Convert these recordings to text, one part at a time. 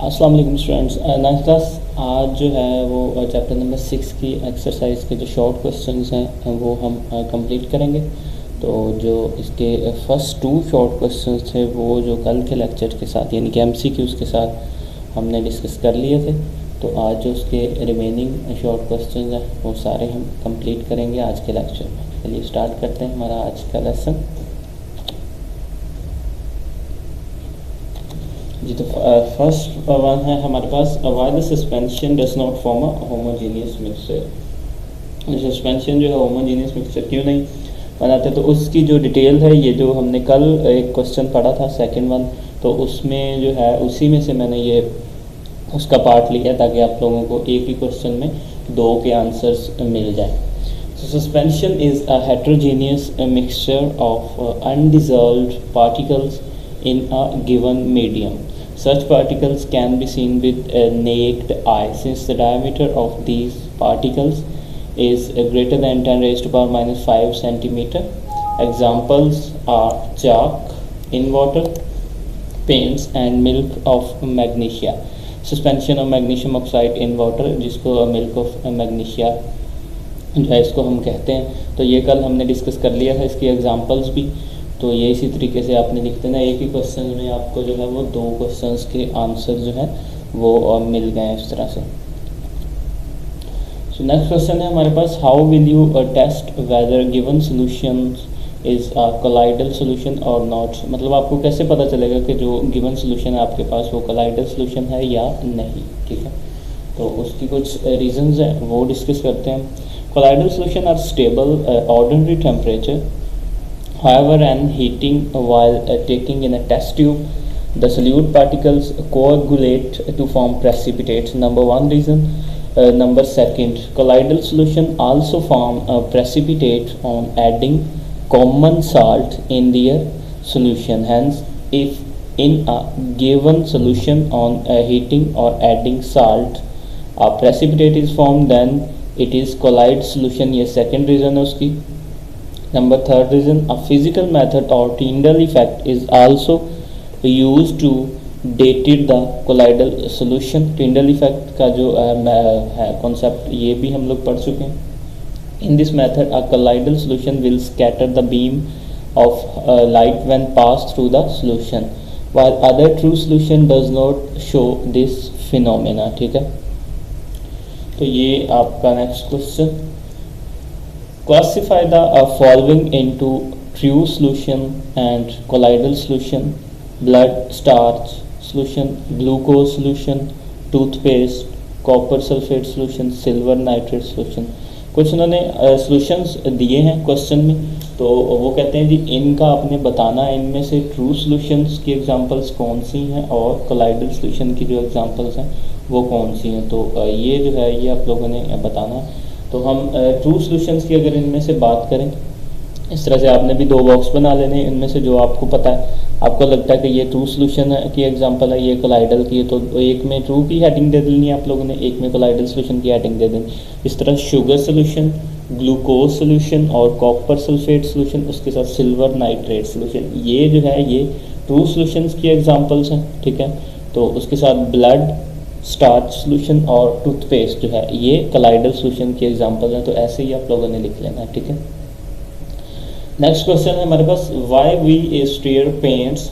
अस्सलाम वालेकुम students. Ninth class आज जो है वो चैप्टर नंबर 6 की एक्सरसाइज के जो शॉर्ट क्वेश्चंस हैं वो हम कंप्लीट करेंगे। तो जो इसके फर्स्ट 2 शॉर्ट क्वेश्चंस थे वो जो कल के लेक्चर के साथ यानी कि एमसीक्यूज़ के साथ हमने डिस्कस कर लिए थे। तो आज जो उसके रिमेनिंग शॉर्ट क्वेश्चंस हैं वो सारे हम कंप्लीट करेंगे आज के लेक्चर में। चलिए स्टार्ट करते हैं हमारा आज का लेसन। जी तो फर्स्ट वन है हमारे पास, why the suspension does not form a homogeneous mixture. Suspension जो है होमोजेनियस मिक्सचर क्यों नहीं बनाते, तो उसकी जो डिटेल है ये जो हमने कल एक क्वेश्चन पढ़ा था सेकंड वन, तो उसमें जो है उसी में से मैंने ये उसका पार्ट लिया ताकि आप लोगों को एक ही क्वेश्चन में 2 के आंसर्स मिल जाए। So suspension is a heterogeneous mixture of undissolved particles in a given medium. Such particles can be seen with a naked eye since the diameter of these particles is greater than 10 raised to power minus 5 centimeter. Examples are chalk in water, paints and milk of magnesia. Suspension of magnesium oxide in water, जिसको milk of magnesia जो है इसको हम कहते हैं। तो ये कल हमने डिस्कस कर लिया था इसकी एग्जांपल्स भी। तो ये इसी तरीके से आपने लिखते ना, एक ही क्वेश्चन में आपको जो है वो 2 क्वेश्चंस के आंसर जो है वो मिल गए इस तरह से। सो नेक्स्ट क्वेश्चन है हमारे पास, how will you test whether given solution is a colloidal solution और नॉट। मतलब आपको कैसे पता चलेगा कि जो गिवन सोल्यूशन है आपके पास वो कोलाइडल सोल्यूशन है या नहीं। ठीक है, तो उसकी कुछ रीजंस हैं वो डिस्कस करते हैं। Colloidal solution are stable ordinary temperature. However, on heating while taking in a test tube, the solute particles coagulate to form precipitates. Number 1 reason. Number 2, colloidal solution also form a precipitate on adding common salt in their solution. Hence, if in a given solution on heating or adding salt, a precipitate is formed, then it is colloid solution. ये second reason है उसकी। Number 3 reason, a physical method और Tyndall effect is also use to डेटेड the colloidal solution. Tyndall effect का जो है concept ये भी हम लोग पढ़ चुके हैं। In this method a colloidal solution will scatter the beam of light when pass through the solution, while other true solution does not show this phenomena. ठीक है, तो ये आपका next question, classify the following into true solution and colloidal solution, blood starch solution, glucose solution, toothpaste, copper sulphate solution, silver nitrate solution. कुछ उन्होंने solutions दिए हैं question में, तो वो कहते हैं जी इनका आपने बताना है इनमें से ट्रू सोल्यूशंस की एग्जांपल्स कौन सी हैं और कोलाइडल सोल्यूशन की जो एग्जांपल्स हैं वो कौन सी हैं। तो ये जो है ये आप लोगों ने बताना। तो हम ट्रू सोल्यूशंस की अगर इनमें से बात करें, इस तरह से आपने भी 2 बॉक्स बना लेने, इनमें से जो आपको पता है, आपको लगता है कि ये ट्रू सोल्यूशन की एग्जांपल है, ये कोलाइडल की है, तो एक में ट्रू की हेडिंग दे देनी है आप लोगों ने, एक में कोलाइडल सोल्यूशन की हेडिंग दे देनी। इस तरह शुगर सोल्यूशन, ग्लूकोज सोल्यूशन और कॉपर सल्फेट सोल्यूशन, उसके साथ सिल्वर नाइट्रेट सोल्यूशन, ये जो है ये ट्रू सोल्यूशंस की एग्जांपल्स हैं। ठीक है, तो उसके साथ ब्लड स्टार्च सोल्यूशन और टूथपेस्ट जो है ये कोलाइडल सोल्यूशन की एग्जांपल हैं। तो ऐसे ही आप लोगों ने लिख लेना है। ठीक है, नेक्स्ट क्वेश्चन है हमारे पास, why we stir paints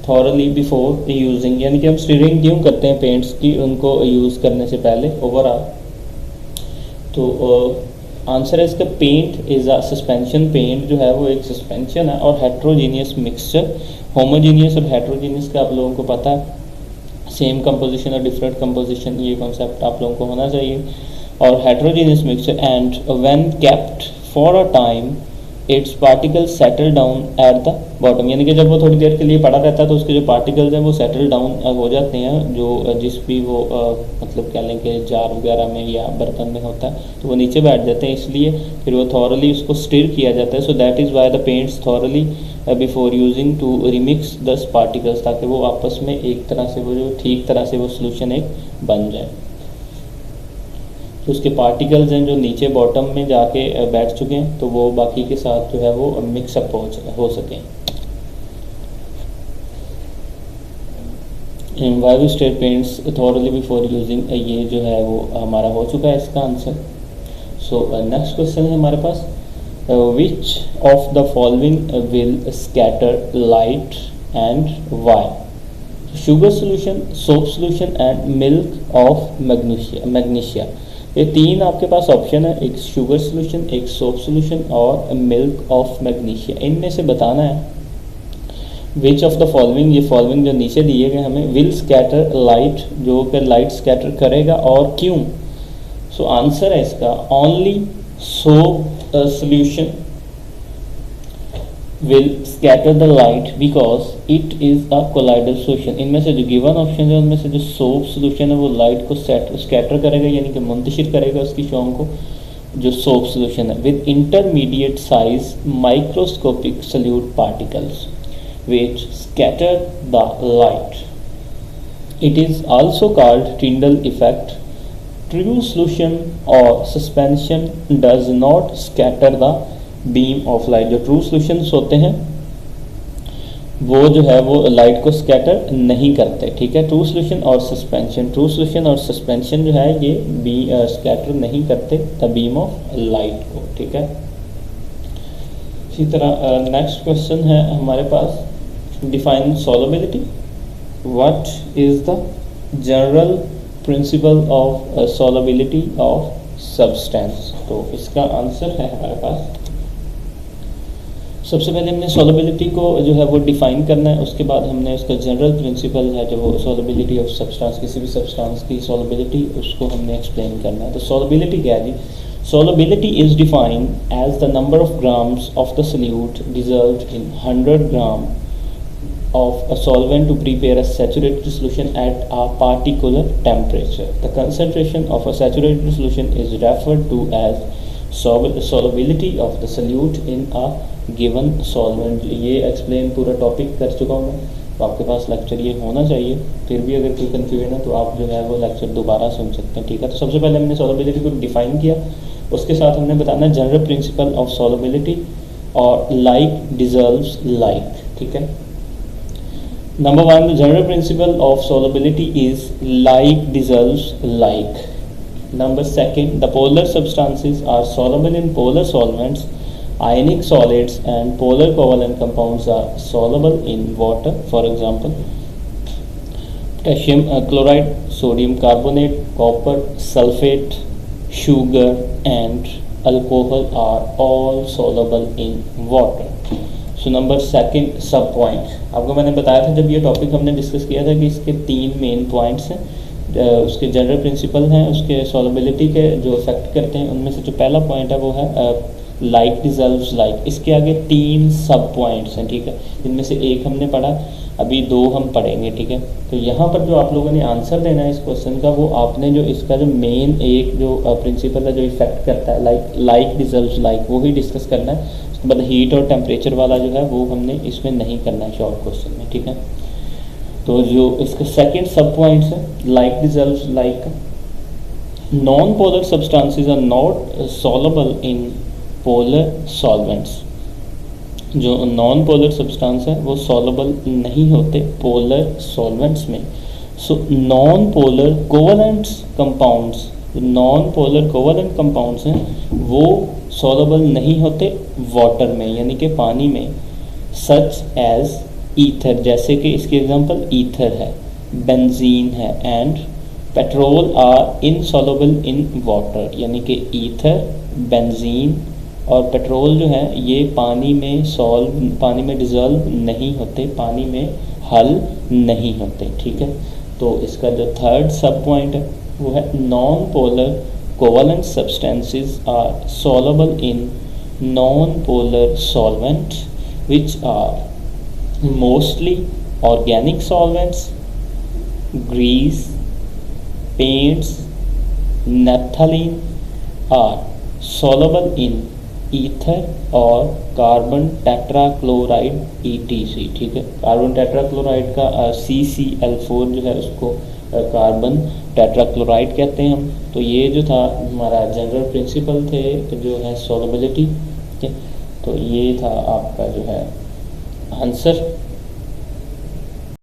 thoroughly before using, यानी कि हम स्टीयरिंग क्यों करते हैं पेंट्स की उनको यूज़ करने से पहले ओवरऑल। तो आंसर है इसका, paint is a suspension. Paint जो है वो एक सस्पेंशन है और हेट्रोजीनियस मिक्सचर। होमोजीनियस और हेट्रोजीनियस का आप लोगों को पता है, सेम कंपोजिशन और डिफरेंट कंपोजिशन, ये कॉन्सेप्ट आप लोगों को होना चाहिए। और heterogeneous mixture and when kept for a time its particles settle down at the bottom, यानी कि जब वो थोड़ी देर के लिए पड़ा रहता है तो उसके जो पार्टिकल्स हैं वो सेटल डाउन हो जाते हैं, जो जिस भी वो मतलब कह लें कि जार वगैरह में या बर्तन में होता है तो वो नीचे बैठ जाते हैं, इसलिए फिर वो थॉरली उसको स्टिर किया जाता है। So that is why the paints thoroughly before using to remix the particles, ताकि वो आपस में एक तरह से वो जो ठीक तरह से वो सोल्यूशन एक बन जाए। तो उसके पार्टिकल्स हैं जो नीचे बॉटम में जाके बैठ चुके हैं तो वो बाकी के साथ जो है वो मिक्सअप हो सकें। Why state paints thoroughly before using, ये जो है वो हमारा हो चुका है इसका आंसर। सो नेक्स्ट क्वेश्चन है हमारे पास, which of the following will scatter light and why? Sugar solution, soap solution and milk of magnesia. ये तीन आपके पास ऑप्शन है, एक शुगर सोल्यूशन, एक सोप सोल्यूशन और मिल्क ऑफ मैग्नीशिया। इनमें से बताना है विच ऑफ द फॉलोइंग, ये फॉलोइंग जो नीचे दिए गए हमें, विल स्कैटर लाइट, जो कि लाइट स्कैटर करेगा और क्यों। सो आंसर है इसका only soap solution will scatter the light because it is a colloidal solution। इनमें से जो गिवन ऑप्शन है उनमें से जो सोप सोल्यूशन है वो लाइट को स्कैटर करेगा, यानी कि मुंतशिर करेगा उसकी शॉम को, जो सोप सोल्यूशन है, with intermediate size microscopic salute particles which scatter the light। It is also called Tyndall effect। True solution or suspension does not scatter the beam of light। जो ट्रू सॉल्यूशंस होते हैं वो जो है वो light को scatter नहीं करते, ठीक है। ट्रू सॉल्यूशन और सस्पेंशन, ट्रू सॉल्यूशन और सस्पेंशन जो है ये स्कैटर नहीं करते द बीम ऑफ लाइट को, ठीक है। इसी तरह नेक्स्ट क्वेश्चन है हमारे पास, define solubility. What is the general principle of solubility of substance? तो इसका आंसर है हमारे पास, सबसे पहले हमने सॉल्युबिलिटी को जो है वो डिफाइन करना है, उसके बाद हमने उसका जनरल प्रिंसिपल है जो वो सॉल्युबिलिटी ऑफ सब्सटेंस, किसी भी सब्सटेंस की सॉल्युबिलिटी उसको हमने एक्सप्लेन करना है। तो सॉल्युबिलिटी क्या है जी? Solubility is defined as the number of grams of the solute dissolved in 100 gram of a solvent to prepare a saturated solution at a particular temperature। The concentration of a saturated solution is referred to as solubility of the solute in a given solvent। ये explain पूरा topic कर चुका हूँ मैं, तो आपके पास lecture ये होना चाहिए, फिर भी अगर कोई कन्फ्यूजन है तो आप जो है वो लेक्चर दोबारा सुन सकते हैं, ठीक है। तो सबसे पहले हमने सॉल्युबिलिटी को डिफाइन किया, उसके साथ हमने बताना जनरल प्रिंसिपल ऑफ सॉल्युबिलिटी और लाइक डिसॉल्व्स लाइक, ठीक है। Number one, the general principle of solubility is like dissolves like। Number second, the polar substances are soluble in polar solvents, ionic solids and polar covalent compounds are soluble in water। For example, potassium chloride, sodium carbonate, copper sulfate, sugar and alcohol are all soluble in water। So number second सब point, आपको मैंने बताया था जब ये topic हमने discuss किया था कि इसके तीन मेन पॉइंट्स हैं, उसके जनरल प्रिंसिपल हैं, उसके सॉल्युबिलिटी के जो इफेक्ट करते हैं, उनमें से जो पहला पॉइंट है वो है लाइक डिसॉल्व्स लाइक। इसके आगे तीन सब पॉइंट्स हैं, ठीक है, इनमें से एक हमने पढ़ा, अभी दो हम पढ़ेंगे, ठीक है। तो यहाँ पर जो आप लोगों ने आंसर देना है इस क्वेश्चन का, वो आपने जो इसका जो मेन एक जो प्रिंसिपल है जो इफेक्ट करता है लाइक डिसॉल्व्स लाइक, वो ही डिस्कस करना है। बट हीट और टेम्परेचर वाला जो है वो हमने इसमें नहीं करना है शॉर्ट क्वेश्चन में, ठीक है। तो जो इसका सेकंड सब पॉइंट्स है like dissolves like, non polar substances are not soluble in polar solvents. जो नॉन पोलर सब्सटेंस है वो सॉल्युबल नहीं होते पोलर सॉल्वेंट्स में। So non polar covalents compounds, non polar covalent compounds हैं वो सॉल्युबल नहीं होते वाटर में, यानी कि पानी में, सच एज ईथर, जैसे कि इसके एग्जांपल ईथर है, बेंजीन है and petrol are insoluble in water, यानी कि ईथर, बेंजीन और पेट्रोल जो है ये पानी में डिसॉल्व नहीं होते, पानी में हल नहीं होते, ठीक है। तो इसका जो थर्ड सब पॉइंट है वो है non polar covalent substances are soluble in non-polar solvents which are mostly organic solvents, grease, paints, naphthalene are soluble in ether और कार्बन टेट्राक्लोराइड ETC, ठीक है। कार्बन टेट्राक्लोराइड का CCl4 जो है उसको कार्बन टेट्राक्लोराइड कहते हैं हम। तो ये जो था हमारा जनरल प्रिंसिपल थे जो है सॉल्युबिलिटी, ठीक है। तो ये था आपका जो है आंसर।